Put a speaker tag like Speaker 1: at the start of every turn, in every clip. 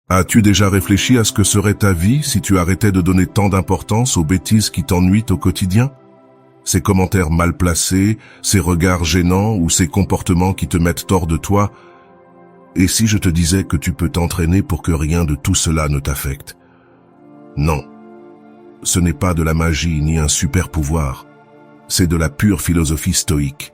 Speaker 1: As-tu déjà réfléchi à ce que serait ta vie si tu arrêtais de donner tant d'importance aux bêtises qui t'ennuient au quotidien? Ces commentaires mal placés, ces regards gênants ou ces comportements qui te mettent hors de toi? Et si je te disais que tu peux t'entraîner pour que rien de tout cela ne t'affecte? Non. Ce n'est pas de la magie ni un super pouvoir. C'est de la pure philosophie stoïque.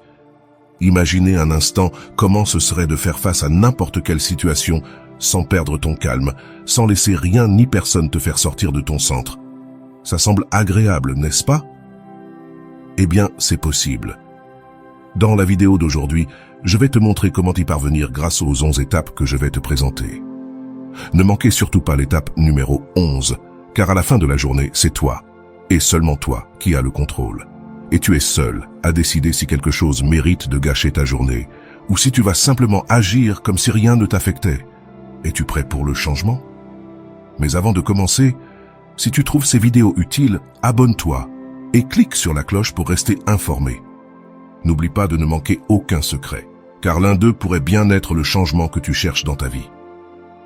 Speaker 1: Imaginez un instant comment ce serait de faire face à n'importe quelle situation sans perdre ton calme, sans laisser rien ni personne te faire sortir de ton centre. Ça semble agréable, n'est-ce pas? Eh bien, c'est possible. Dans la vidéo d'aujourd'hui, je vais te montrer comment y parvenir grâce aux 11 étapes que je vais te présenter. Ne manquez surtout pas l'étape numéro 11, car à la fin de la journée, c'est toi, et seulement toi, qui as le contrôle. Et tu es seul à décider si quelque chose mérite de gâcher ta journée, ou si tu vas simplement agir comme si rien ne t'affectait. Es-tu prêt pour le changement? Mais avant de commencer, si tu trouves ces vidéos utiles, abonne-toi et clique sur la cloche pour rester informé. N'oublie pas de ne manquer aucun secret, car l'un d'eux pourrait bien être le changement que tu cherches dans ta vie.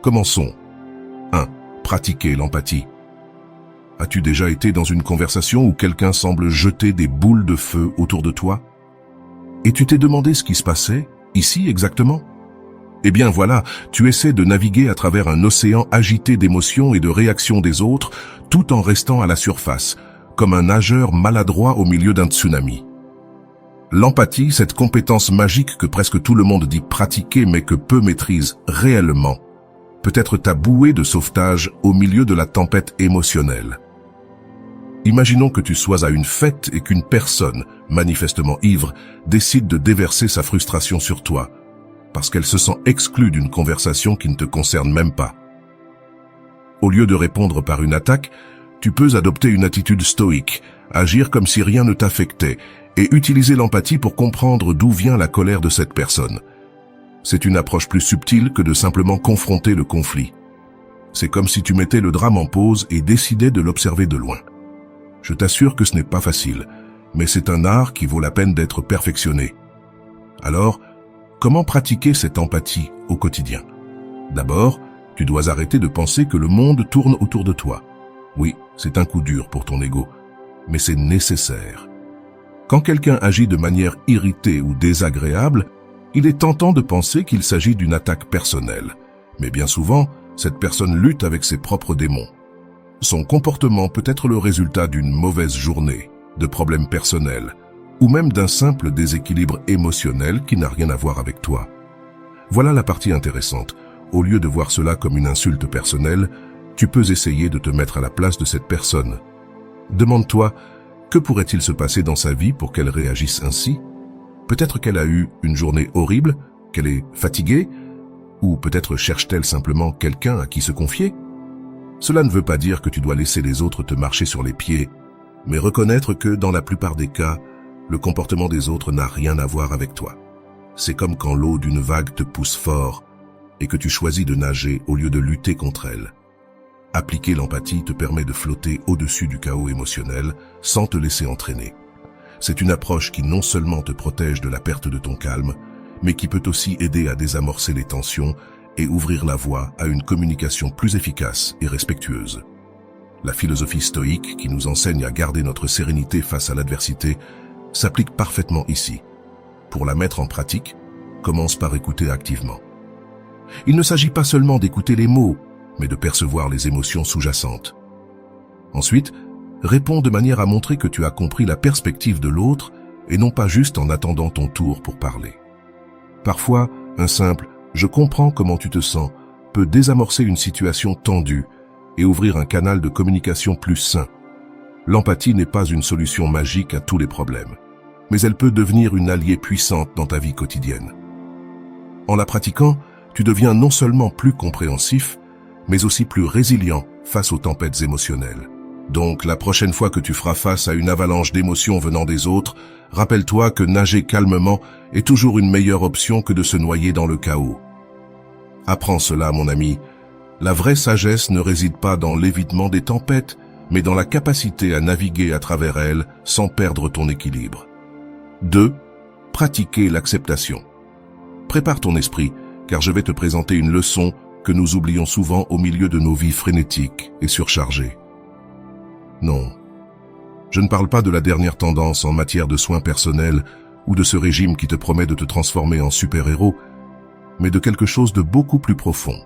Speaker 1: Commençons. 1. Pratiquer l'empathie. As-tu déjà été dans une conversation où quelqu'un semble jeter des boules de feu autour de toi? Et tu t'es demandé ce qui se passait, ici exactement? Eh bien voilà, tu essaies de naviguer à travers un océan agité d'émotions et de réactions des autres, tout en restant à la surface, comme un nageur maladroit au milieu d'un tsunami. L'empathie, cette compétence magique que presque tout le monde dit pratiquer mais que peu maîtrisent réellement, peut être ta bouée de sauvetage au milieu de la tempête émotionnelle. Imaginons que tu sois à une fête et qu'une personne, manifestement ivre, décide de déverser sa frustration sur toi, parce qu'elle se sent exclue d'une conversation qui ne te concerne même pas. Au lieu de répondre par une attaque, tu peux adopter une attitude stoïque, agir comme si rien ne t'affectait, et utiliser l'empathie pour comprendre d'où vient la colère de cette personne. C'est une approche plus subtile que de simplement confronter le conflit. C'est comme si tu mettais le drame en pause et décidais de l'observer de loin. Je t'assure que ce n'est pas facile, mais c'est un art qui vaut la peine d'être perfectionné. Alors, comment pratiquer cette empathie au quotidien? D'abord, tu dois arrêter de penser que le monde tourne autour de toi. Oui, c'est un coup dur pour ton ego, mais c'est nécessaire. Quand quelqu'un agit de manière irritée ou désagréable, il est tentant de penser qu'il s'agit d'une attaque personnelle. Mais bien souvent, cette personne lutte avec ses propres démons. Son comportement peut être le résultat d'une mauvaise journée, de problèmes personnels, ou même d'un simple déséquilibre émotionnel qui n'a rien à voir avec toi. Voilà la partie intéressante. Au lieu de voir cela comme une insulte personnelle, tu peux essayer de te mettre à la place de cette personne. Demande-toi, que pourrait-il se passer dans sa vie pour qu'elle réagisse ainsi? Peut-être qu'elle a eu une journée horrible, qu'elle est fatiguée, ou peut-être cherche-t-elle simplement quelqu'un à qui se confier? Cela ne veut pas dire que tu dois laisser les autres te marcher sur les pieds, mais reconnaître que, dans la plupart des cas, le comportement des autres n'a rien à voir avec toi. C'est comme quand l'eau d'une vague te pousse fort et que tu choisis de nager au lieu de lutter contre elle. Appliquer l'empathie te permet de flotter au-dessus du chaos émotionnel sans te laisser entraîner. C'est une approche qui non seulement te protège de la perte de ton calme, mais qui peut aussi aider à désamorcer les tensions et ouvrir la voie à une communication plus efficace et respectueuse. La philosophie stoïque qui nous enseigne à garder notre sérénité face à l'adversité s'applique parfaitement ici. Pour la mettre en pratique, commence par écouter activement. Il ne s'agit pas seulement d'écouter les mots, mais de percevoir les émotions sous-jacentes. Ensuite, réponds de manière à montrer que tu as compris la perspective de l'autre et non pas juste en attendant ton tour pour parler. Parfois, un simple « je comprends comment tu te sens » peut désamorcer une situation tendue et ouvrir un canal de communication plus sain. L'empathie n'est pas une solution magique à tous les problèmes, mais elle peut devenir une alliée puissante dans ta vie quotidienne. En la pratiquant, tu deviens non seulement plus compréhensif, mais aussi plus résilient face aux tempêtes émotionnelles. Donc, la prochaine fois que tu feras face à une avalanche d'émotions venant des autres, rappelle-toi que nager calmement est toujours une meilleure option que de se noyer dans le chaos. Apprends cela, mon ami. La vraie sagesse ne réside pas dans l'évitement des tempêtes, mais dans la capacité à naviguer à travers elles sans perdre ton équilibre. 2. Pratiquer l'acceptation. Prépare ton esprit, car je vais te présenter une leçon que nous oublions souvent au milieu de nos vies frénétiques et surchargées. Non, je ne parle pas de la dernière tendance en matière de soins personnels ou de ce régime qui te promet de te transformer en super-héros, mais de quelque chose de beaucoup plus profond.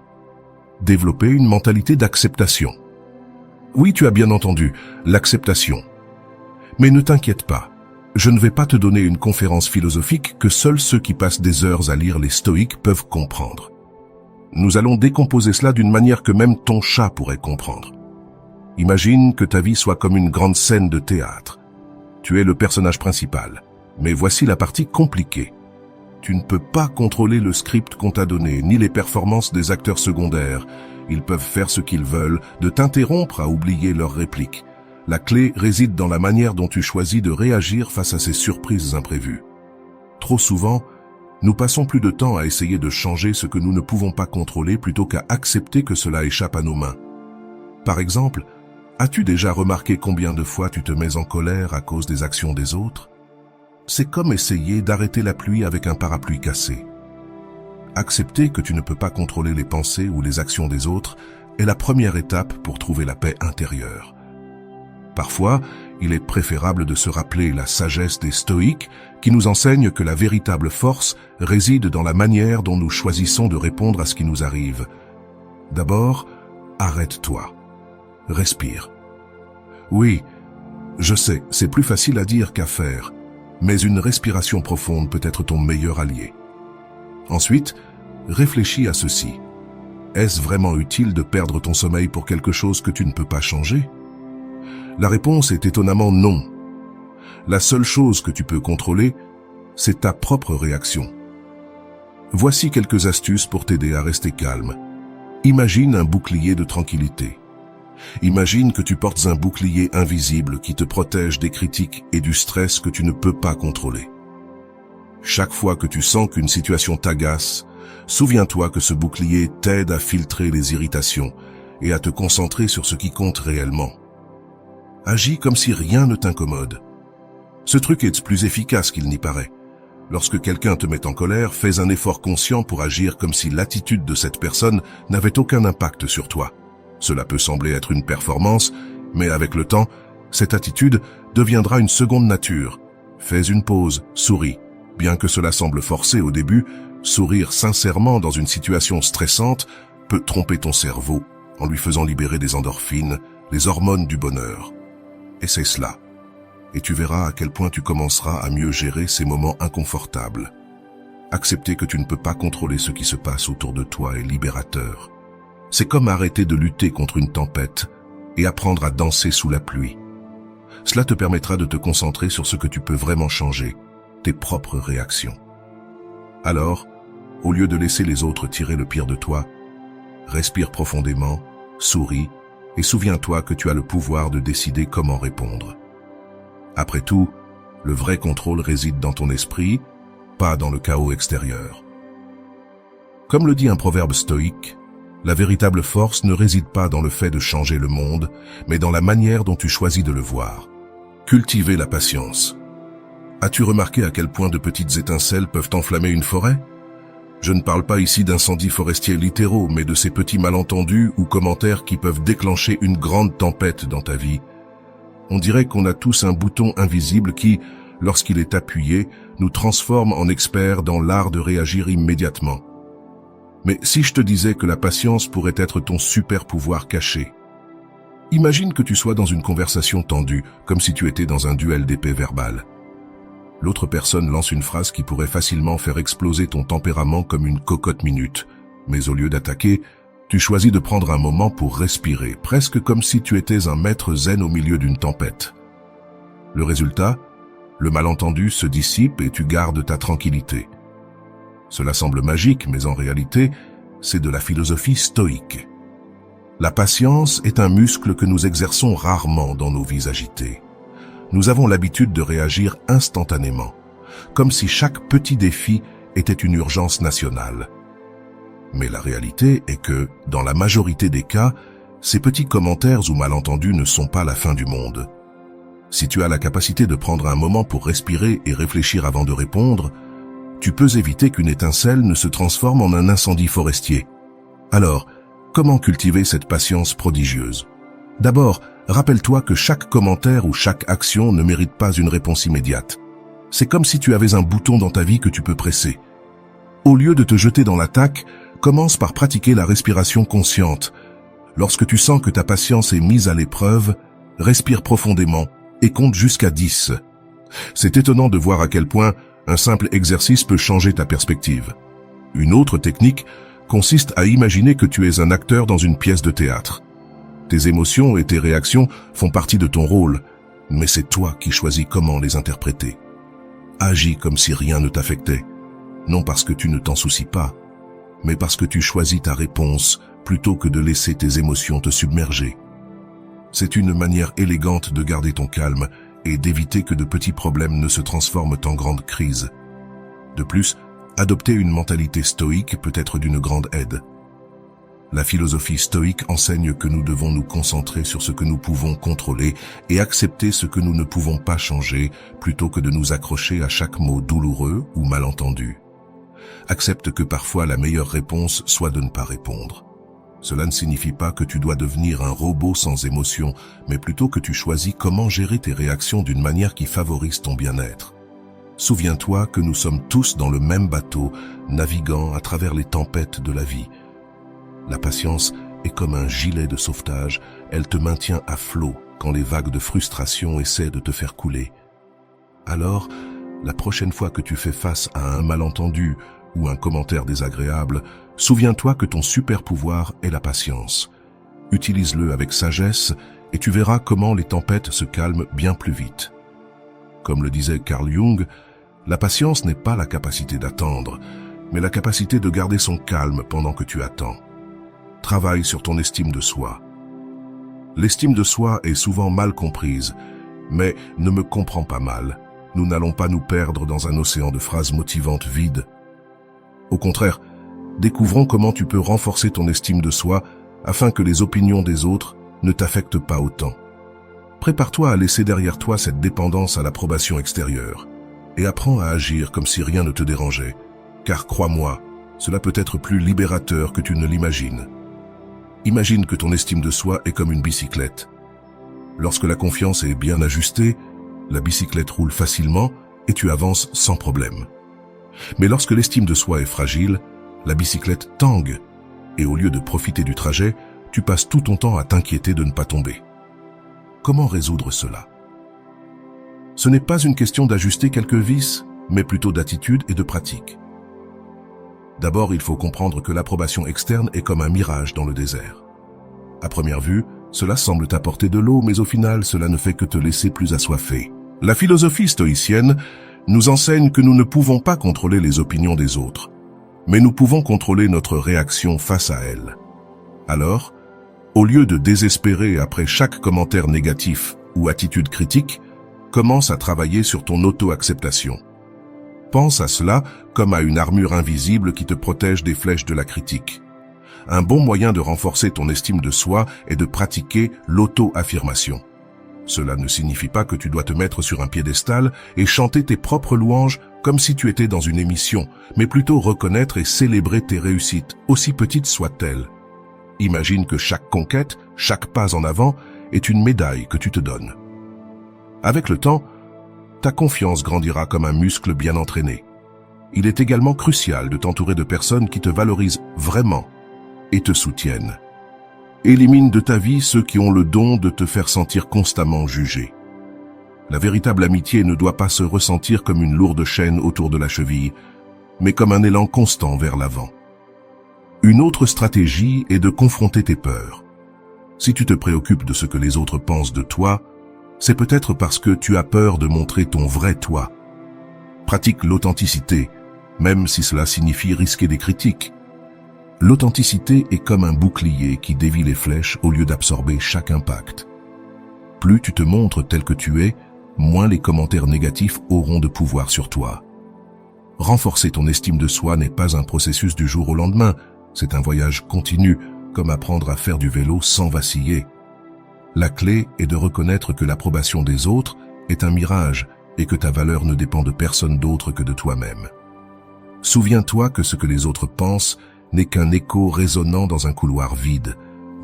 Speaker 1: Développer une mentalité d'acceptation. Oui, tu as bien entendu, l'acceptation. Mais ne t'inquiète pas, je ne vais pas te donner une conférence philosophique que seuls ceux qui passent des heures à lire les stoïques peuvent comprendre. Nous allons décomposer cela d'une manière que même ton chat pourrait comprendre. Imagine que ta vie soit comme une grande scène de théâtre. Tu es le personnage principal, mais voici la partie compliquée. Tu ne peux pas contrôler le script qu'on t'a donné, ni les performances des acteurs secondaires. Ils peuvent faire ce qu'ils veulent, de t'interrompre à oublier leurs répliques. La clé réside dans la manière dont tu choisis de réagir face à ces surprises imprévues. Trop souvent, nous passons plus de temps à essayer de changer ce que nous ne pouvons pas contrôler plutôt qu'à accepter que cela échappe à nos mains. Par exemple, as-tu déjà remarqué combien de fois tu te mets en colère à cause des actions des autres? C'est comme essayer d'arrêter la pluie avec un parapluie cassé. Accepter que tu ne peux pas contrôler les pensées ou les actions des autres est la première étape pour trouver la paix intérieure. Parfois, il est préférable de se rappeler la sagesse des stoïques qui nous enseigne que la véritable force réside dans la manière dont nous choisissons de répondre à ce qui nous arrive. D'abord, arrête-toi. Respire. Oui, je sais, c'est plus facile à dire qu'à faire, mais une respiration profonde peut être ton meilleur allié. Ensuite, réfléchis à ceci. Est-ce vraiment utile de perdre ton sommeil pour quelque chose que tu ne peux pas changer? La réponse est étonnamment non. La seule chose que tu peux contrôler, c'est ta propre réaction. Voici quelques astuces pour t'aider à rester calme. Imagine un bouclier de tranquillité. Imagine que tu portes un bouclier invisible qui te protège des critiques et du stress que tu ne peux pas contrôler. Chaque fois que tu sens qu'une situation t'agace, souviens-toi que ce bouclier t'aide à filtrer les irritations et à te concentrer sur ce qui compte réellement. Agis comme si rien ne t'incommode. Ce truc est plus efficace qu'il n'y paraît. Lorsque quelqu'un te met en colère, fais un effort conscient pour agir comme si l'attitude de cette personne n'avait aucun impact sur toi. Cela peut sembler être une performance, mais avec le temps, cette attitude deviendra une seconde nature. Fais une pause, souris. Bien que cela semble forcé au début, sourire sincèrement dans une situation stressante peut tromper ton cerveau en lui faisant libérer des endorphines, les hormones du bonheur. Essaie cela, et tu verras à quel point tu commenceras à mieux gérer ces moments inconfortables. Accepter que tu ne peux pas contrôler ce qui se passe autour de toi est libérateur. C'est comme arrêter de lutter contre une tempête et apprendre à danser sous la pluie. Cela te permettra de te concentrer sur ce que tu peux vraiment changer, tes propres réactions. Alors, au lieu de laisser les autres tirer le pire de toi, respire profondément, souris et souviens-toi que tu as le pouvoir de décider comment répondre. Après tout, le vrai contrôle réside dans ton esprit, pas dans le chaos extérieur. Comme le dit un proverbe stoïque, la véritable force ne réside pas dans le fait de changer le monde, mais dans la manière dont tu choisis de le voir. Cultiver la patience. As-tu remarqué à quel point de petites étincelles peuvent enflammer une forêt? Je ne parle pas ici d'incendies forestiers littéraux, mais de ces petits malentendus ou commentaires qui peuvent déclencher une grande tempête dans ta vie. On dirait qu'on a tous un bouton invisible qui, lorsqu'il est appuyé, nous transforme en experts dans l'art de réagir immédiatement. Mais si je te disais que la patience pourrait être ton super pouvoir caché? Imagine que tu sois dans une conversation tendue, comme si tu étais dans un duel d'épée verbale. L'autre personne lance une phrase qui pourrait facilement faire exploser ton tempérament comme une cocotte minute. Mais au lieu d'attaquer, tu choisis de prendre un moment pour respirer, presque comme si tu étais un maître zen au milieu d'une tempête. Le résultat, le malentendu se dissipe et tu gardes ta tranquillité. Cela semble magique, mais en réalité, c'est de la philosophie stoïque. La patience est un muscle que nous exerçons rarement dans nos vies agitées. Nous avons l'habitude de réagir instantanément, comme si chaque petit défi était une urgence nationale. Mais la réalité est que, dans la majorité des cas, ces petits commentaires ou malentendus ne sont pas la fin du monde. Si tu as la capacité de prendre un moment pour respirer et réfléchir avant de répondre, tu peux éviter qu'une étincelle ne se transforme en un incendie forestier. Alors, comment cultiver cette patience prodigieuse? D'abord, rappelle-toi que chaque commentaire ou chaque action ne mérite pas une réponse immédiate. C'est comme si tu avais un bouton dans ta vie que tu peux presser. Au lieu de te jeter dans l'attaque, commence par pratiquer la respiration consciente. Lorsque tu sens que ta patience est mise à l'épreuve, respire profondément et compte jusqu'à 10. C'est étonnant de voir à quel point un simple exercice peut changer ta perspective. Une autre technique consiste à imaginer que tu es un acteur dans une pièce de théâtre. Tes émotions et tes réactions font partie de ton rôle, mais c'est toi qui choisis comment les interpréter. Agis comme si rien ne t'affectait, non parce que tu ne t'en soucies pas, mais parce que tu choisis ta réponse plutôt que de laisser tes émotions te submerger. C'est une manière élégante de garder ton calme et d'éviter que de petits problèmes ne se transforment en grandes crises. De plus, adopter une mentalité stoïque peut être d'une grande aide. La philosophie stoïque enseigne que nous devons nous concentrer sur ce que nous pouvons contrôler et accepter ce que nous ne pouvons pas changer plutôt que de nous accrocher à chaque mot douloureux ou mal entendu. Accepte que parfois la meilleure réponse soit de ne pas répondre. Cela ne signifie pas que tu dois devenir un robot sans émotion, mais plutôt que tu choisis comment gérer tes réactions d'une manière qui favorise ton bien-être. Souviens-toi que nous sommes tous dans le même bateau, naviguant à travers les tempêtes de la vie. La patience est comme un gilet de sauvetage, elle te maintient à flot quand les vagues de frustration essaient de te faire couler. Alors, la prochaine fois que tu fais face à un malentendu ou un commentaire désagréable, souviens-toi que ton super pouvoir est la patience. Utilise-le avec sagesse et tu verras comment les tempêtes se calment bien plus vite. Comme le disait Carl Jung, la patience n'est pas la capacité d'attendre, mais la capacité de garder son calme pendant que tu attends. Travaille sur ton estime de soi. L'estime de soi est souvent mal comprise, mais ne me comprends pas mal. Nous n'allons pas nous perdre dans un océan de phrases motivantes vides. Au contraire, découvrons comment tu peux renforcer ton estime de soi afin que les opinions des autres ne t'affectent pas autant. Prépare-toi à laisser derrière toi cette dépendance à l'approbation extérieure et apprends à agir comme si rien ne te dérangeait, car crois-moi, cela peut être plus libérateur que tu ne l'imagines. Imagine que ton estime de soi est comme une bicyclette. Lorsque la confiance est bien ajustée, la bicyclette roule facilement et tu avances sans problème. Mais lorsque l'estime de soi est fragile, la bicyclette tangue et au lieu de profiter du trajet, tu passes tout ton temps à t'inquiéter de ne pas tomber. Comment résoudre cela? Ce n'est pas une question d'ajuster quelques vis, mais plutôt d'attitude et de pratique. D'abord, il faut comprendre que l'approbation externe est comme un mirage dans le désert. À première vue, cela semble t'apporter de l'eau, mais au final, cela ne fait que te laisser plus assoiffé. La philosophie stoïcienne nous enseigne que nous ne pouvons pas contrôler les opinions des autres, mais nous pouvons contrôler notre réaction face à elles. Alors, au lieu de désespérer après chaque commentaire négatif ou attitude critique, commence à travailler sur ton auto-acceptation. Pense à cela comme à une armure invisible qui te protège des flèches de la critique. Un bon moyen de renforcer ton estime de soi est de pratiquer l'auto-affirmation. Cela ne signifie pas que tu dois te mettre sur un piédestal et chanter tes propres louanges comme si tu étais dans une émission, mais plutôt reconnaître et célébrer tes réussites, aussi petites soient-elles. Imagine que chaque conquête, chaque pas en avant, est une médaille que tu te donnes. Avec le temps, ta confiance grandira comme un muscle bien entraîné. Il est également crucial de t'entourer de personnes qui te valorisent vraiment et te soutiennent. Élimine de ta vie ceux qui ont le don de te faire sentir constamment jugé. La véritable amitié ne doit pas se ressentir comme une lourde chaîne autour de la cheville, mais comme un élan constant vers l'avant. Une autre stratégie est de confronter tes peurs. Si tu te préoccupes de ce que les autres pensent de toi, c'est peut-être parce que tu as peur de montrer ton vrai toi. Pratique l'authenticité, même si cela signifie risquer des critiques. L'authenticité est comme un bouclier qui dévie les flèches au lieu d'absorber chaque impact. Plus tu te montres tel que tu es, moins les commentaires négatifs auront de pouvoir sur toi. Renforcer ton estime de soi n'est pas un processus du jour au lendemain, c'est un voyage continu, comme apprendre à faire du vélo sans vaciller. La clé est de reconnaître que l'approbation des autres est un mirage et que ta valeur ne dépend de personne d'autre que de toi-même. Souviens-toi que ce que les autres pensent n'est qu'un écho résonnant dans un couloir vide,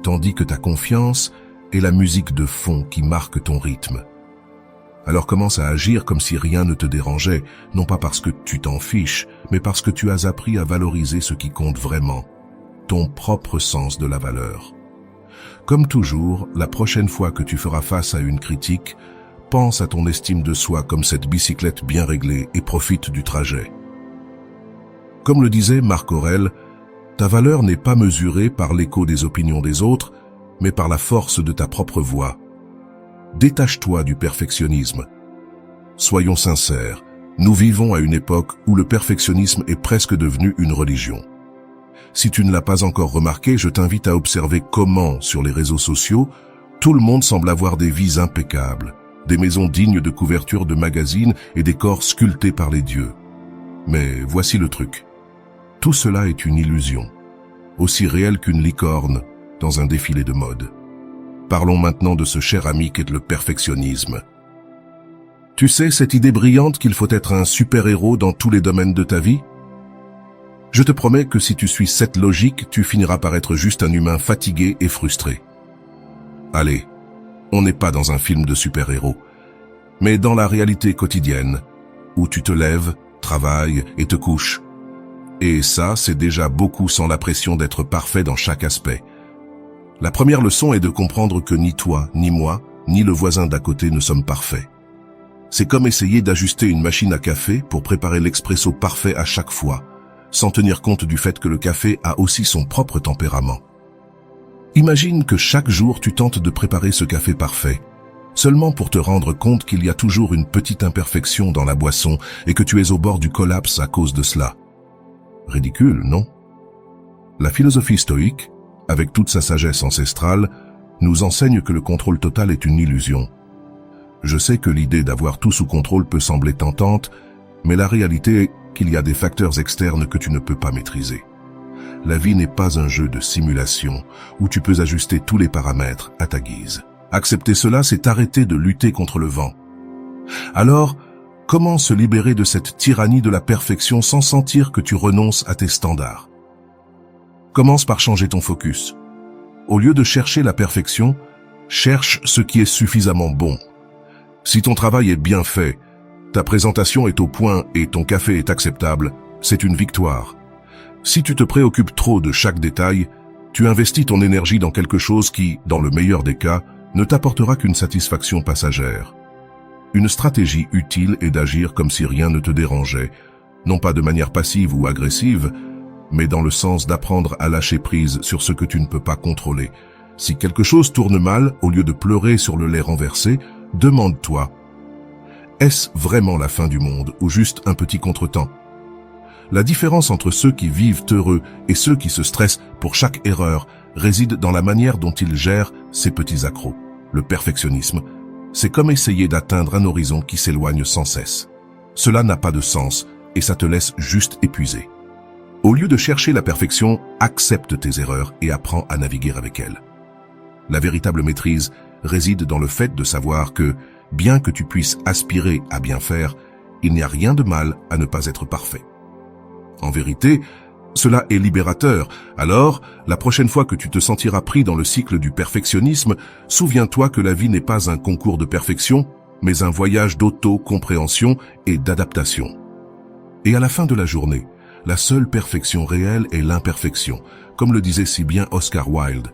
Speaker 1: tandis que ta confiance est la musique de fond qui marque ton rythme. Alors commence à agir comme si rien ne te dérangeait, non pas parce que tu t'en fiches, mais parce que tu as appris à valoriser ce qui compte vraiment, ton propre sens de la valeur. Comme toujours, la prochaine fois que tu feras face à une critique, pense à ton estime de soi comme cette bicyclette bien réglée et profite du trajet. Comme le disait Marc Aurèle, ta valeur n'est pas mesurée par l'écho des opinions des autres, mais par la force de ta propre voix. Détache-toi du perfectionnisme. Soyons sincères, nous vivons à une époque où le perfectionnisme est presque devenu une religion. Si tu ne l'as pas encore remarqué, je t'invite à observer comment, sur les réseaux sociaux, tout le monde semble avoir des vies impeccables, des maisons dignes de couvertures de magazines et des corps sculptés par les dieux. Mais voici le truc. Tout cela est une illusion, aussi réelle qu'une licorne dans un défilé de mode. Parlons maintenant de ce cher ami qu'est le perfectionnisme. Tu sais, cette idée brillante qu'il faut être un super-héros dans tous les domaines de ta vie? Je te promets que si tu suis cette logique, tu finiras par être juste un humain fatigué et frustré. Allez, on n'est pas dans un film de super-héros, mais dans la réalité quotidienne, où tu te lèves, travailles et te couches. Et ça, c'est déjà beaucoup sans la pression d'être parfait dans chaque aspect. La première leçon est de comprendre que ni toi, ni moi, ni le voisin d'à côté ne sommes parfaits. C'est comme essayer d'ajuster une machine à café pour préparer l'expresso parfait à chaque fois, sans tenir compte du fait que le café a aussi son propre tempérament. Imagine que chaque jour tu tentes de préparer ce café parfait, seulement pour te rendre compte qu'il y a toujours une petite imperfection dans la boisson et que tu es au bord du collapse à cause de cela. Ridicule, non? La philosophie stoïque, avec toute sa sagesse ancestrale, nous enseigne que le contrôle total est une illusion. Je sais que l'idée d'avoir tout sous contrôle peut sembler tentante, mais la réalité est qu'il y a des facteurs externes que tu ne peux pas maîtriser. La vie n'est pas un jeu de simulation où tu peux ajuster tous les paramètres à ta guise. Accepter cela, c'est arrêter de lutter contre le vent. Alors, comment se libérer de cette tyrannie de la perfection sans sentir que tu renonces à tes standards? Commence par changer ton focus. Au lieu de chercher la perfection, cherche ce qui est suffisamment bon. Si ton travail est bien fait, ta présentation est au point et ton café est acceptable, c'est une victoire. Si tu te préoccupes trop de chaque détail, tu investis ton énergie dans quelque chose qui, dans le meilleur des cas, ne t'apportera qu'une satisfaction passagère. Une stratégie utile est d'agir comme si rien ne te dérangeait, non pas de manière passive ou agressive, mais dans le sens d'apprendre à lâcher prise sur ce que tu ne peux pas contrôler. Si quelque chose tourne mal, au lieu de pleurer sur le lait renversé, demande-toi, est-ce vraiment la fin du monde ou juste un petit contretemps? La différence entre ceux qui vivent heureux et ceux qui se stressent pour chaque erreur réside dans la manière dont ils gèrent ces petits accros. Le perfectionnisme, c'est comme essayer d'atteindre un horizon qui s'éloigne sans cesse. Cela n'a pas de sens et ça te laisse juste épuisé. Au lieu de chercher la perfection, accepte tes erreurs et apprends à naviguer avec elles. La véritable maîtrise réside dans le fait de savoir que, bien que tu puisses aspirer à bien faire, il n'y a rien de mal à ne pas être parfait. En vérité, cela est libérateur. Alors, la prochaine fois que tu te sentiras pris dans le cycle du perfectionnisme, souviens-toi que la vie n'est pas un concours de perfection, mais un voyage d'auto-compréhension et d'adaptation. Et à la fin de la journée, la seule perfection réelle est l'imperfection, comme le disait si bien Oscar Wilde.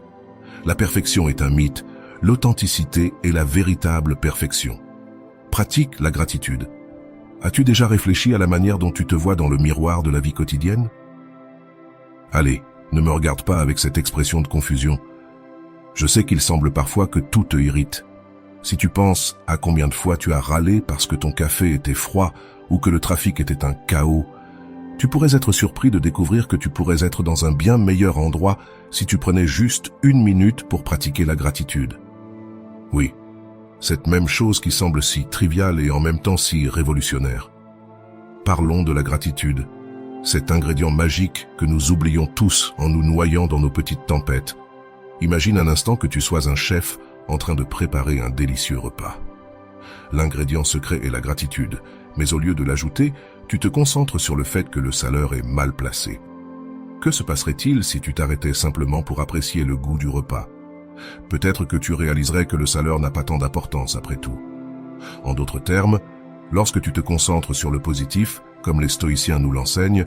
Speaker 1: La perfection est un mythe, l'authenticité est la véritable perfection. Pratique la gratitude. As-tu déjà réfléchi à la manière dont tu te vois dans le miroir de la vie quotidienne? Allez, ne me regarde pas avec cette expression de confusion. Je sais qu'il semble parfois que tout te irrite. Si tu penses à combien de fois tu as râlé parce que ton café était froid ou que le trafic était un chaos, tu pourrais être surpris de découvrir que tu pourrais être dans un bien meilleur endroit si tu prenais juste 1 minute pour pratiquer la gratitude. Oui, cette même chose qui semble si triviale et en même temps si révolutionnaire. Parlons de la gratitude, cet ingrédient magique que nous oublions tous en nous noyant dans nos petites tempêtes. Imagine un instant que tu sois un chef en train de préparer un délicieux repas. L'ingrédient secret est la gratitude, mais au lieu de l'ajouter, tu te concentres sur le fait que le saleur est mal placé. Que se passerait-il si tu t'arrêtais simplement pour apprécier le goût du repas? Peut-être que tu réaliserais que le salaire n'a pas tant d'importance après tout. En d'autres termes, lorsque tu te concentres sur le positif, comme les stoïciens nous l'enseignent,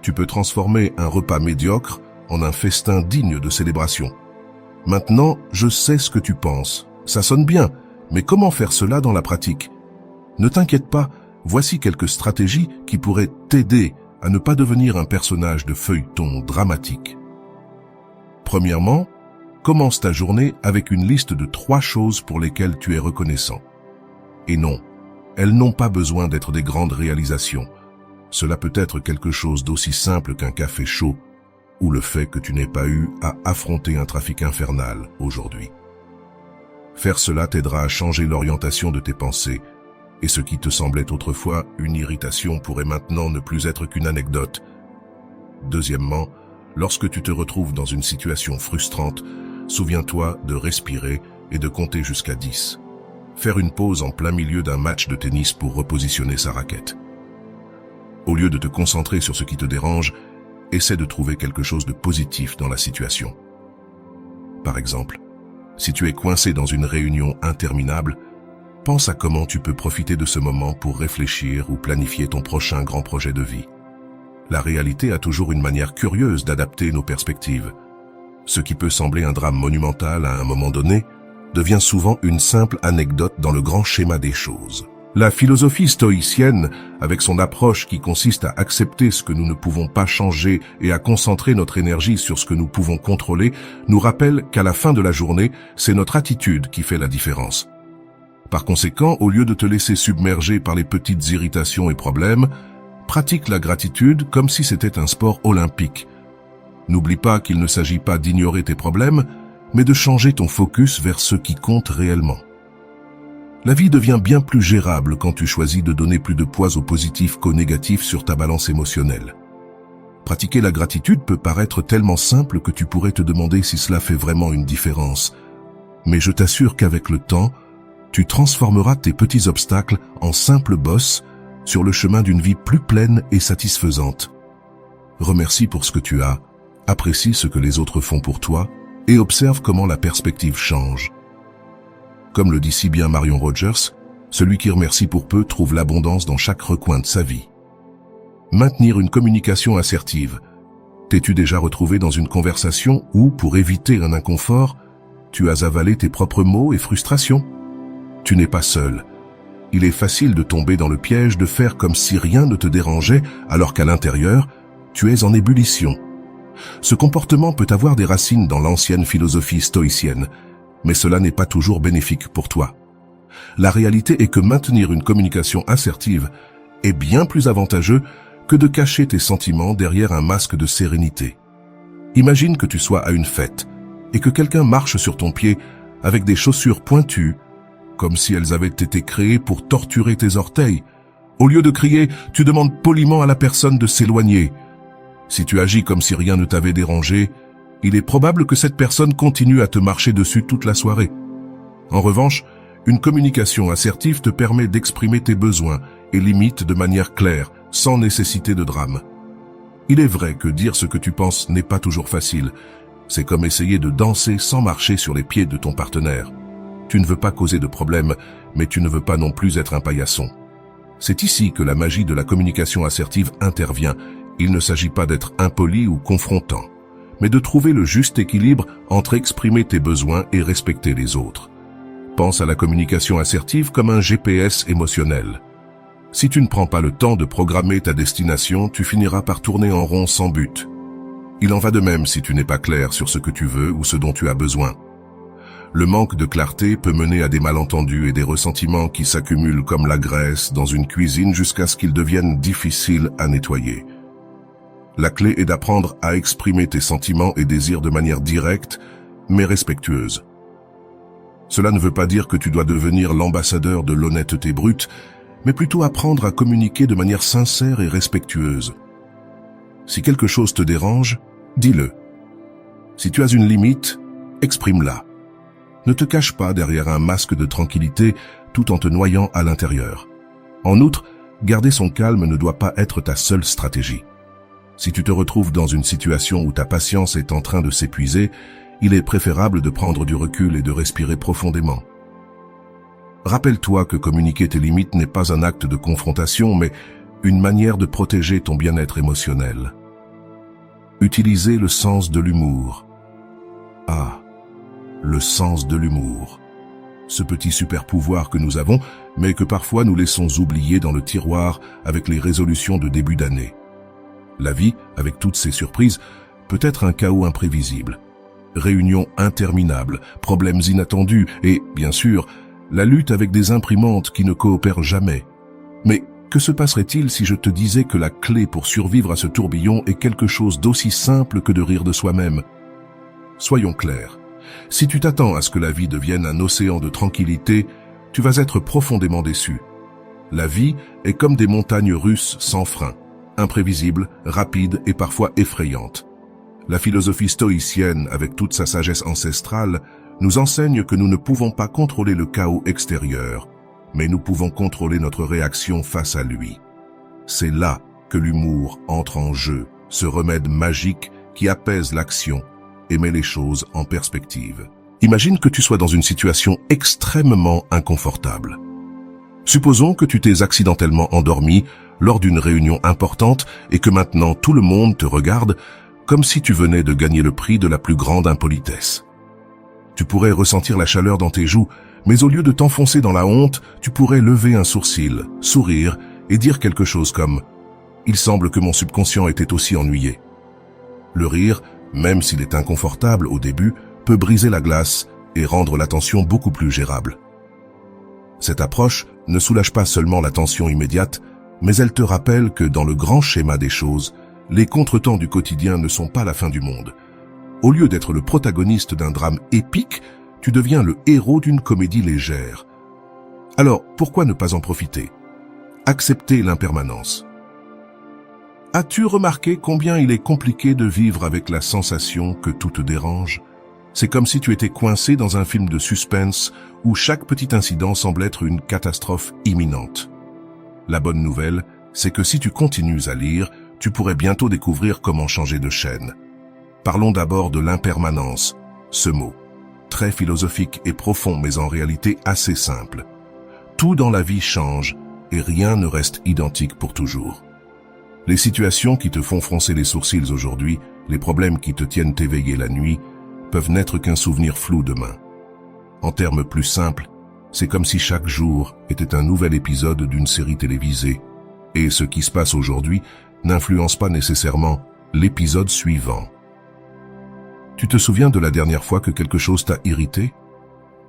Speaker 1: tu peux transformer un repas médiocre en un festin digne de célébration. Maintenant, je sais ce que tu penses. Ça sonne bien, mais comment faire cela dans la pratique? Ne t'inquiète pas, voici quelques stratégies qui pourraient t'aider à ne pas devenir un personnage de feuilleton dramatique. Premièrement, commence ta journée avec une liste de 3 choses pour lesquelles tu es reconnaissant. Et non, elles n'ont pas besoin d'être des grandes réalisations. Cela peut être quelque chose d'aussi simple qu'un café chaud ou le fait que tu n'aies pas eu à affronter un trafic infernal aujourd'hui. Faire cela t'aidera à changer l'orientation de tes pensées, et ce qui te semblait autrefois une irritation pourrait maintenant ne plus être qu'une anecdote. Deuxièmement, lorsque tu te retrouves dans une situation frustrante, souviens-toi de respirer et de compter jusqu'à 10. Faire une pause en plein milieu d'un match de tennis pour repositionner sa raquette. Au lieu de te concentrer sur ce qui te dérange, essaie de trouver quelque chose de positif dans la situation. Par exemple, si tu es coincé dans une réunion interminable, pense à comment tu peux profiter de ce moment pour réfléchir ou planifier ton prochain grand projet de vie. La réalité a toujours une manière curieuse d'adapter nos perspectives. Ce qui peut sembler un drame monumental à un moment donné, devient souvent une simple anecdote dans le grand schéma des choses. La philosophie stoïcienne, avec son approche qui consiste à accepter ce que nous ne pouvons pas changer et à concentrer notre énergie sur ce que nous pouvons contrôler, nous rappelle qu'à la fin de la journée, c'est notre attitude qui fait la différence. Par conséquent, au lieu de te laisser submerger par les petites irritations et problèmes, pratique la gratitude comme si c'était un sport olympique. N'oublie pas qu'il ne s'agit pas d'ignorer tes problèmes, mais de changer ton focus vers ce qui compte réellement. La vie devient bien plus gérable quand tu choisis de donner plus de poids au positif qu'au négatif sur ta balance émotionnelle. Pratiquer la gratitude peut paraître tellement simple que tu pourrais te demander si cela fait vraiment une différence. Mais je t'assure qu'avec le temps, tu transformeras tes petits obstacles en simples bosses sur le chemin d'une vie plus pleine et satisfaisante. Remercie pour ce que tu as, apprécie ce que les autres font pour toi et observe comment la perspective change. Comme le dit si bien Marion Rogers, celui qui remercie pour peu trouve l'abondance dans chaque recoin de sa vie. Maintenir une communication assertive. T'es-tu déjà retrouvé dans une conversation où, pour éviter un inconfort, tu as avalé tes propres mots et frustrations? Tu n'es pas seul. Il est facile de tomber dans le piège de faire comme si rien ne te dérangeait alors qu'à l'intérieur, tu es en ébullition. Ce comportement peut avoir des racines dans l'ancienne philosophie stoïcienne, mais cela n'est pas toujours bénéfique pour toi. La réalité est que maintenir une communication assertive est bien plus avantageux que de cacher tes sentiments derrière un masque de sérénité. Imagine que tu sois à une fête et que quelqu'un marche sur ton pied avec des chaussures pointues, comme si elles avaient été créées pour torturer tes orteils. Au lieu de crier, tu demandes poliment à la personne de s'éloigner. Si tu agis comme si rien ne t'avait dérangé, il est probable que cette personne continue à te marcher dessus toute la soirée. En revanche, une communication assertive te permet d'exprimer tes besoins et limites de manière claire, sans nécessité de drame. Il est vrai que dire ce que tu penses n'est pas toujours facile. C'est comme essayer de danser sans marcher sur les pieds de ton partenaire. Tu ne veux pas causer de problème, mais tu ne veux pas non plus être un paillasson. C'est ici que la magie de la communication assertive intervient. Il ne s'agit pas d'être impoli ou confrontant, mais de trouver le juste équilibre entre exprimer tes besoins et respecter les autres. Pense à la communication assertive comme un GPS émotionnel. Si tu ne prends pas le temps de programmer ta destination, tu finiras par tourner en rond sans but. Il en va de même si tu n'es pas clair sur ce que tu veux ou ce dont tu as besoin. Le manque de clarté peut mener à des malentendus et des ressentiments qui s'accumulent comme la graisse dans une cuisine jusqu'à ce qu'ils deviennent difficiles à nettoyer. La clé est d'apprendre à exprimer tes sentiments et désirs de manière directe, mais respectueuse. Cela ne veut pas dire que tu dois devenir l'ambassadeur de l'honnêteté brute, mais plutôt apprendre à communiquer de manière sincère et respectueuse. Si quelque chose te dérange, dis-le. Si tu as une limite, exprime-la. Ne te cache pas derrière un masque de tranquillité tout en te noyant à l'intérieur. En outre, garder son calme ne doit pas être ta seule stratégie. Si tu te retrouves dans une situation où ta patience est en train de s'épuiser, il est préférable de prendre du recul et de respirer profondément. Rappelle-toi que communiquer tes limites n'est pas un acte de confrontation, mais une manière de protéger ton bien-être émotionnel. Utiliser le sens de l'humour. Ah, le sens de l'humour. Ce petit super-pouvoir que nous avons, mais que parfois nous laissons oublier dans le tiroir avec les résolutions de début d'année. La vie, avec toutes ses surprises, peut être un chaos imprévisible. Réunions interminables, problèmes inattendus et, bien sûr, la lutte avec des imprimantes qui ne coopèrent jamais. Mais que se passerait-il si je te disais que la clé pour survivre à ce tourbillon est quelque chose d'aussi simple que de rire de soi-même? Soyons clairs, si tu t'attends à ce que la vie devienne un océan de tranquillité, tu vas être profondément déçu. La vie est comme des montagnes russes sans frein, imprévisibles, rapides et parfois effrayantes. La philosophie stoïcienne, avec toute sa sagesse ancestrale, nous enseigne que nous ne pouvons pas contrôler le chaos extérieur, mais nous pouvons contrôler notre réaction face à lui. C'est là que l'humour entre en jeu, ce remède magique qui apaise l'action et met les choses en perspective. Imagine que tu sois dans une situation extrêmement inconfortable. Supposons que tu t'es accidentellement endormi lors d'une réunion importante et que maintenant tout le monde te regarde comme si tu venais de gagner le prix de la plus grande impolitesse. Tu pourrais ressentir la chaleur dans tes joues, mais au lieu de t'enfoncer dans la honte, tu pourrais lever un sourcil, sourire et dire quelque chose comme « Il semble que mon subconscient était aussi ennuyé ». Le rire, même s'il est inconfortable au début, peut briser la glace et rendre la tension beaucoup plus gérable. Cette approche ne soulage pas seulement la tension immédiate, mais elle te rappelle que dans le grand schéma des choses, les contretemps du quotidien ne sont pas la fin du monde. Au lieu d'être le protagoniste d'un drame épique, tu deviens le héros d'une comédie légère. Alors, pourquoi ne pas en profiter? Accepter l'impermanence. As-tu remarqué combien il est compliqué de vivre avec la sensation que tout te dérange? C'est comme si tu étais coincé dans un film de suspense où chaque petit incident semble être une catastrophe imminente. La bonne nouvelle, c'est que si tu continues à lire, tu pourrais bientôt découvrir comment changer de chaîne. Parlons d'abord de l'impermanence, ce mot, très philosophique et profond mais en réalité assez simple. Tout dans la vie change et rien ne reste identique pour toujours. Les situations qui te font froncer les sourcils aujourd'hui, les problèmes qui te tiennent éveillé la nuit, peuvent n'être qu'un souvenir flou demain. En termes plus simples, c'est comme si chaque jour était un nouvel épisode d'une série télévisée, et ce qui se passe aujourd'hui n'influence pas nécessairement l'épisode suivant. Tu te souviens de la dernière fois que quelque chose t'a irrité?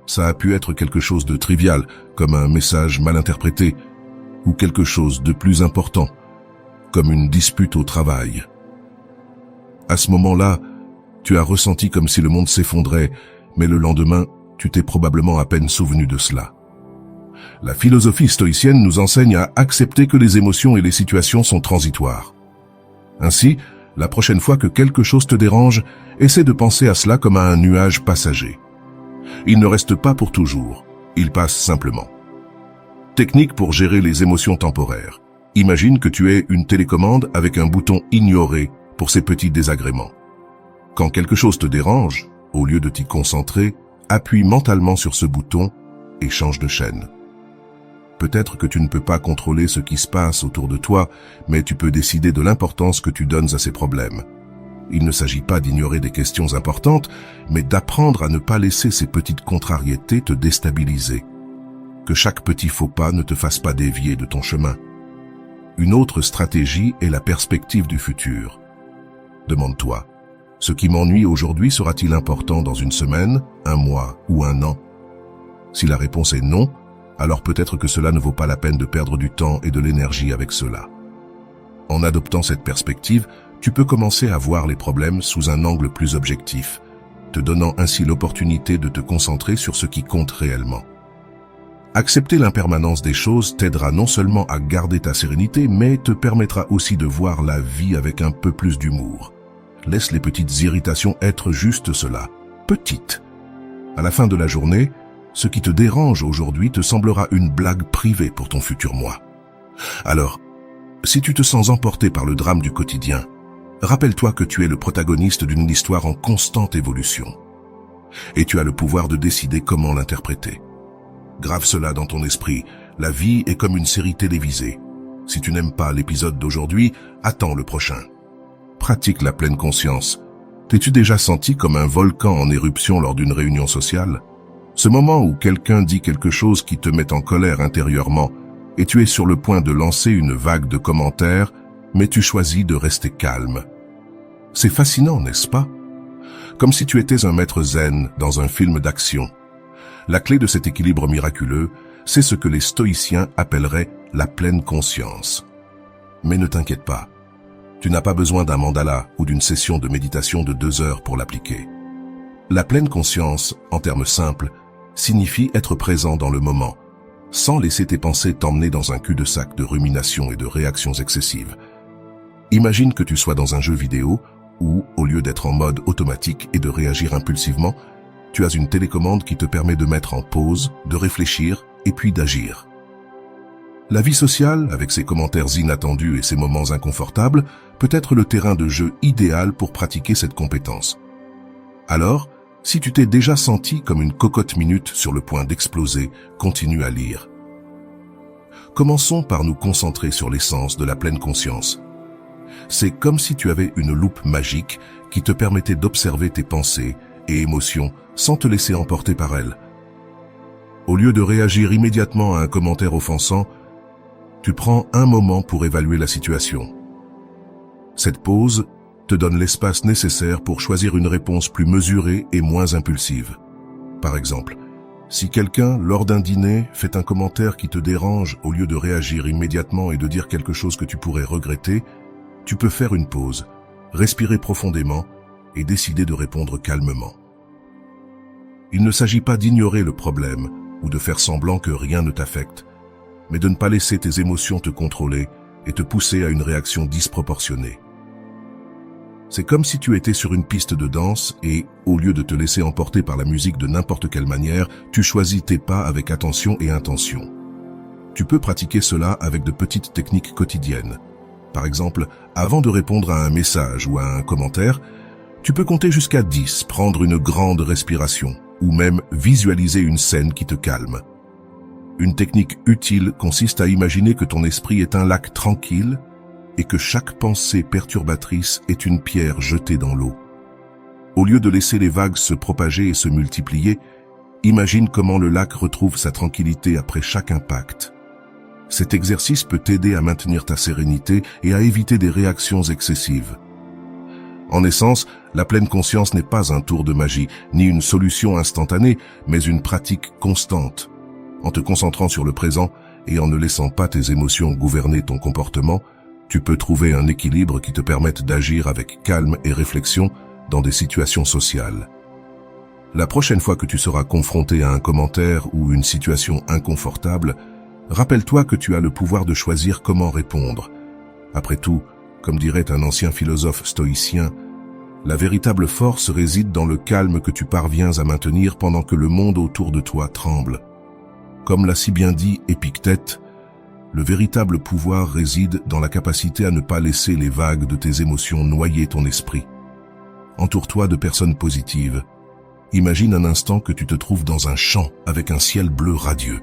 Speaker 1: Ça a pu être quelque chose de trivial, comme un message mal interprété, ou quelque chose de plus important, comme une dispute au travail. À ce moment-là, tu as ressenti comme si le monde s'effondrait, mais le lendemain, tu t'es probablement à peine souvenu de cela. La philosophie stoïcienne nous enseigne à accepter que les émotions et les situations sont transitoires. Ainsi, la prochaine fois que quelque chose te dérange, essaie de penser à cela comme à un nuage passager. Il ne reste pas pour toujours, il passe simplement. Technique pour gérer les émotions temporaires. Imagine que tu aies une télécommande avec un bouton « Ignorer » pour ces petits désagréments. Quand quelque chose te dérange, au lieu de t'y concentrer, appuie mentalement sur ce bouton et change de chaîne. Peut-être que tu ne peux pas contrôler ce qui se passe autour de toi, mais tu peux décider de l'importance que tu donnes à ces problèmes. Il ne s'agit pas d'ignorer des questions importantes, mais d'apprendre à ne pas laisser ces petites contrariétés te déstabiliser. Que chaque petit faux pas ne te fasse pas dévier de ton chemin. Une autre stratégie est la perspective du futur. Demande-toi, ce qui m'ennuie aujourd'hui sera-t-il important dans une semaine, un mois ou un an? Si la réponse est non, alors peut-être que cela ne vaut pas la peine de perdre du temps et de l'énergie avec cela. En adoptant cette perspective, tu peux commencer à voir les problèmes sous un angle plus objectif, te donnant ainsi l'opportunité de te concentrer sur ce qui compte réellement. Accepter l'impermanence des choses t'aidera non seulement à garder ta sérénité, mais te permettra aussi de voir la vie avec un peu plus d'humour. Laisse les petites irritations être juste cela, petites. À la fin de la journée, ce qui te dérange aujourd'hui te semblera une blague privée pour ton futur moi. Alors, si tu te sens emporté par le drame du quotidien, Rappelle-toi que tu es le protagoniste d'une histoire en constante évolution. Et tu as le pouvoir de décider comment l'interpréter. Grave cela dans ton esprit, la vie est comme une série télévisée. Si tu n'aimes pas l'épisode d'aujourd'hui, attends le prochain. Pratique la pleine conscience. T'es-tu déjà senti comme un volcan en éruption lors d'une réunion sociale? Ce moment où quelqu'un dit quelque chose qui te met en colère intérieurement et tu es sur le point de lancer une vague de commentaires, mais tu choisis de rester calme. C'est fascinant, n'est-ce pas? Comme si tu étais un maître zen dans un film d'action. La clé de cet équilibre miraculeux, c'est ce que les stoïciens appelleraient la pleine conscience. Mais ne t'inquiète pas, tu n'as pas besoin d'un mandala ou d'une session de méditation de 2 heures pour l'appliquer. La pleine conscience, en termes simples, signifie être présent dans le moment, sans laisser tes pensées t'emmener dans un cul-de-sac de rumination et de réactions excessives. Imagine que tu sois dans un jeu vidéo où, au lieu d'être en mode automatique et de réagir impulsivement, tu as une télécommande qui te permet de mettre en pause, de réfléchir et puis d'agir. La vie sociale, avec ses commentaires inattendus et ses moments inconfortables, peut être le terrain de jeu idéal pour pratiquer cette compétence. Alors, si tu t'es déjà senti comme une cocotte minute sur le point d'exploser, continue à lire. Commençons par nous concentrer sur l'essence de la pleine conscience. C'est comme si tu avais une loupe magique qui te permettait d'observer tes pensées et émotions sans te laisser emporter par elles. Au lieu de réagir immédiatement à un commentaire offensant, tu prends un moment pour évaluer la situation. Cette pause te donne l'espace nécessaire pour choisir une réponse plus mesurée et moins impulsive. Par exemple, si quelqu'un, lors d'un dîner, fait un commentaire qui te dérange, au lieu de réagir immédiatement et de dire quelque chose que tu pourrais regretter, tu peux faire une pause, respirer profondément et décider de répondre calmement. Il ne s'agit pas d'ignorer le problème ou de faire semblant que rien ne t'affecte, mais de ne pas laisser tes émotions te contrôler et te pousser à une réaction disproportionnée. C'est comme si tu étais sur une piste de danse et, au lieu de te laisser emporter par la musique de n'importe quelle manière, tu choisis tes pas avec attention et intention. Tu peux pratiquer cela avec de petites techniques quotidiennes. Par exemple, avant de répondre à un message ou à un commentaire, tu peux compter jusqu'à 10, prendre une grande respiration, ou même visualiser une scène qui te calme. Une technique utile consiste à imaginer que ton esprit est un lac tranquille et que chaque pensée perturbatrice est une pierre jetée dans l'eau. Au lieu de laisser les vagues se propager et se multiplier, imagine comment le lac retrouve sa tranquillité après chaque impact. Cet exercice peut t'aider à maintenir ta sérénité et à éviter des réactions excessives. En essence, la pleine conscience n'est pas un tour de magie, ni une solution instantanée, mais une pratique constante. En te concentrant sur le présent et en ne laissant pas tes émotions gouverner ton comportement, tu peux trouver un équilibre qui te permette d'agir avec calme et réflexion dans des situations sociales. La prochaine fois que tu seras confronté à un commentaire ou une situation inconfortable, rappelle-toi que tu as le pouvoir de choisir comment répondre. Après tout, comme dirait un ancien philosophe stoïcien, la véritable force réside dans le calme que tu parviens à maintenir pendant que le monde autour de toi tremble. Comme l'a si bien dit Épictète, le véritable pouvoir réside dans la capacité à ne pas laisser les vagues de tes émotions noyer ton esprit. Entoure-toi de personnes positives. Imagine un instant que tu te trouves dans un champ avec un ciel bleu radieux.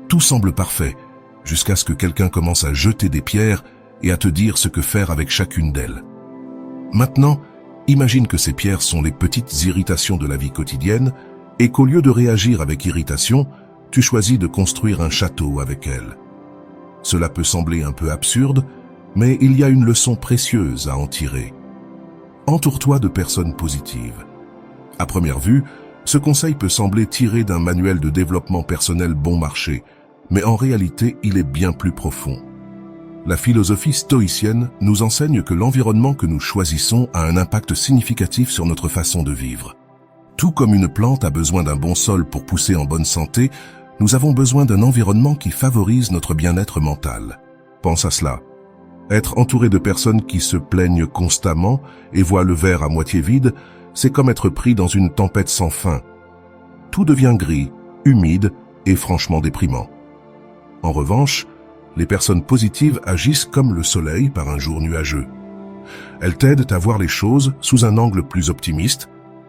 Speaker 1: Tout semble parfait, jusqu'à ce que quelqu'un commence à jeter des pierres et à te dire ce que faire avec chacune d'elles. Maintenant, imagine que ces pierres sont les petites irritations de la vie quotidienne et qu'au lieu de réagir avec irritation, tu choisis de construire un château avec elles. Cela peut sembler un peu absurde, mais il y a une leçon précieuse à en tirer. Entoure-toi de personnes positives. À première vue, ce conseil peut sembler tiré d'un manuel de développement personnel bon marché, mais en réalité, il est bien plus profond. La philosophie stoïcienne nous enseigne que l'environnement que nous choisissons a un impact significatif sur notre façon de vivre. Tout comme une plante a besoin d'un bon sol pour pousser en bonne santé, nous avons besoin d'un environnement qui favorise notre bien-être mental. Pense à cela. Être entouré de personnes qui se plaignent constamment et voient le verre à moitié vide, c'est comme être pris dans une tempête sans fin. Tout devient gris, humide et franchement déprimant. En revanche, les personnes positives agissent comme le soleil par un jour nuageux. Elles t'aident à voir les choses sous un angle plus optimiste,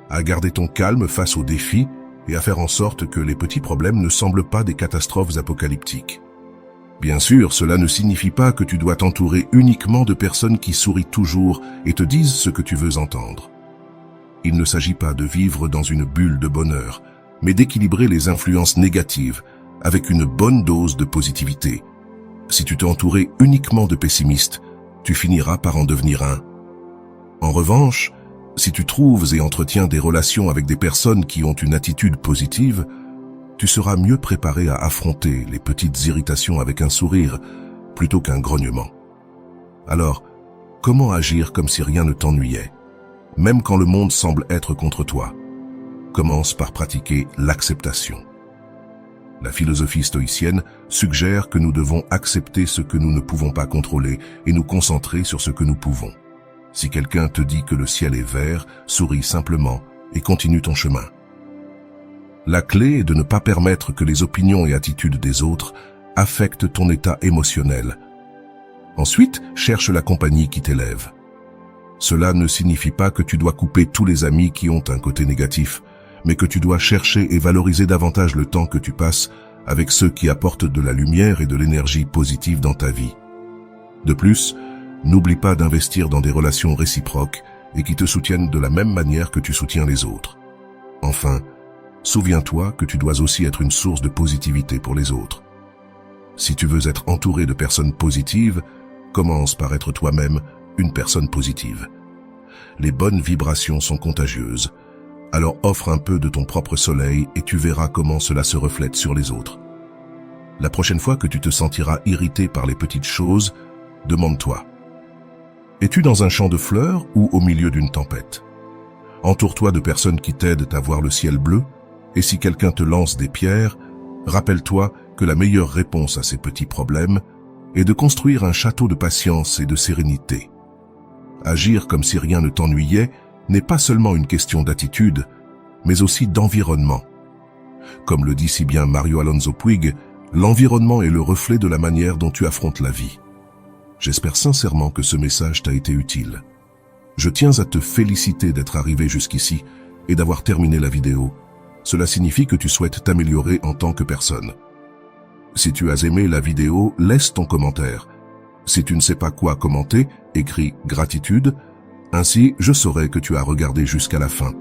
Speaker 1: à garder ton calme face aux défis et à faire en sorte que les petits problèmes ne semblent pas des catastrophes apocalyptiques. Bien sûr, cela ne signifie pas que tu dois t'entourer uniquement de personnes qui sourient toujours et te disent ce que tu veux entendre. Il ne s'agit pas de vivre dans une bulle de bonheur, mais d'équilibrer les influences négatives avec une bonne dose de positivité. Si tu t'es entouré uniquement de pessimistes, tu finiras par en devenir un. En revanche, si tu trouves et entretiens des relations avec des personnes qui ont une attitude positive, tu seras mieux préparé à affronter les petites irritations avec un sourire plutôt qu'un grognement. Alors, comment agir comme si rien ne t'ennuyait, même quand le monde semble être contre toi? Commence par pratiquer l'acceptation. La philosophie stoïcienne suggère que nous devons accepter ce que nous ne pouvons pas contrôler et nous concentrer sur ce que nous pouvons. Si quelqu'un te dit que le ciel est vert, souris simplement et continue ton chemin. La clé est de ne pas permettre que les opinions et attitudes des autres affectent ton état émotionnel. Ensuite, cherche la compagnie qui t'élève. Cela ne signifie pas que tu dois couper tous les amis qui ont un côté négatif, mais que tu dois chercher et valoriser davantage le temps que tu passes avec ceux qui apportent de la lumière et de l'énergie positive dans ta vie. De plus, n'oublie pas d'investir dans des relations réciproques et qui te soutiennent de la même manière que tu soutiens les autres. Enfin, souviens-toi que tu dois aussi être une source de positivité pour les autres. Si tu veux être entouré de personnes positives, commence par être toi-même une personne positive. Les bonnes vibrations sont contagieuses. Alors offre un peu de ton propre soleil et tu verras comment cela se reflète sur les autres. La prochaine fois que tu te sentiras irrité par les petites choses, demande-toi: es-tu dans un champ de fleurs ou au milieu d'une tempête? Entoure-toi de personnes qui t'aident à voir le ciel bleu, et si quelqu'un te lance des pierres, rappelle-toi que la meilleure réponse à ces petits problèmes est de construire un château de patience et de sérénité. Agir comme si rien ne t'ennuyait n'est pas seulement une question d'attitude, mais aussi d'environnement. Comme le dit si bien Mario Alonso Puig, l'environnement est le reflet de la manière dont tu affrontes la vie. J'espère sincèrement que ce message t'a été utile. Je tiens à te féliciter d'être arrivé jusqu'ici et d'avoir terminé la vidéo. Cela signifie que tu souhaites t'améliorer en tant que personne. Si tu as aimé la vidéo, laisse ton commentaire. Si tu ne sais pas quoi commenter, écris « gratitude ». Ainsi, je saurai que tu as regardé jusqu'à la fin.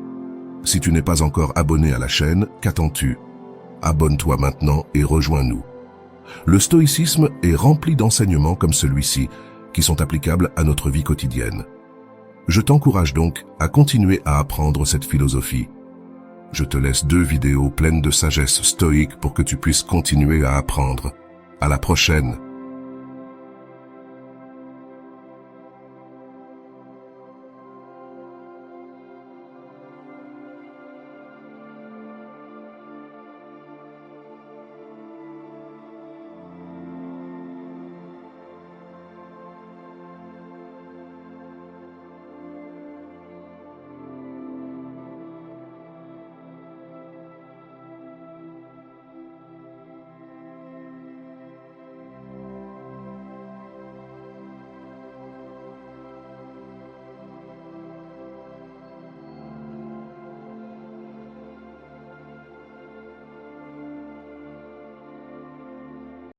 Speaker 1: Si tu n'es pas encore abonné à la chaîne, qu'attends-tu? Abonne-toi maintenant et rejoins-nous. Le stoïcisme est rempli d'enseignements comme celui-ci, qui sont applicables à notre vie quotidienne. Je t'encourage donc à continuer à apprendre cette philosophie. Je te laisse 2 vidéos pleines de sagesse stoïque pour que tu puisses continuer à apprendre. À la prochaine!